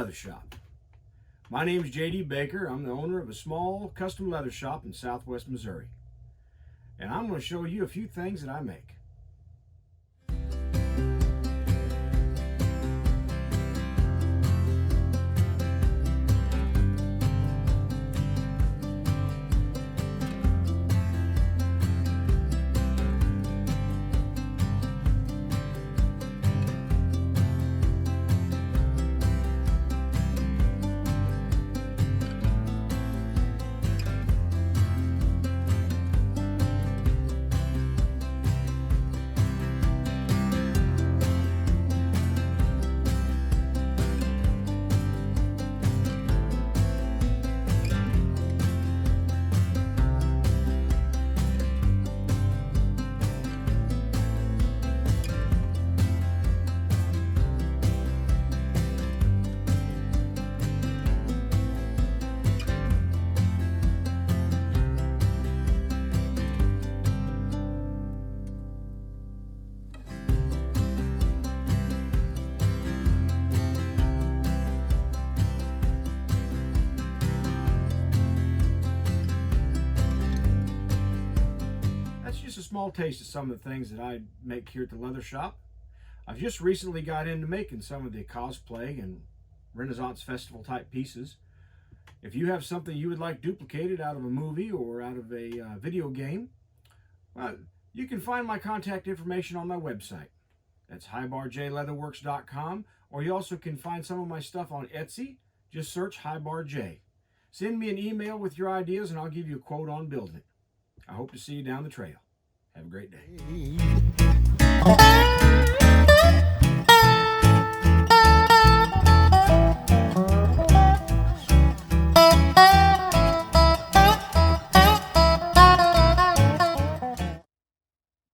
Leather Shop. My name is J.D. Baker. I'm the owner of a small custom leather shop in southwest Missouri. And I'm going to show you a few things that I make. A small taste of some of the things that I make here at the leather shop. I've just recently got into making some of the cosplay and Renaissance festival type pieces. If you have something you would like duplicated out of a movie or out of a video game, you can find my contact information on my website. That's barjleatherworks.com, or you also can find some of my stuff on Etsy. Just search Bar J. Send me an email with your ideas and I'll give you a quote on building it. I hope to see you down the trail. Have a great day.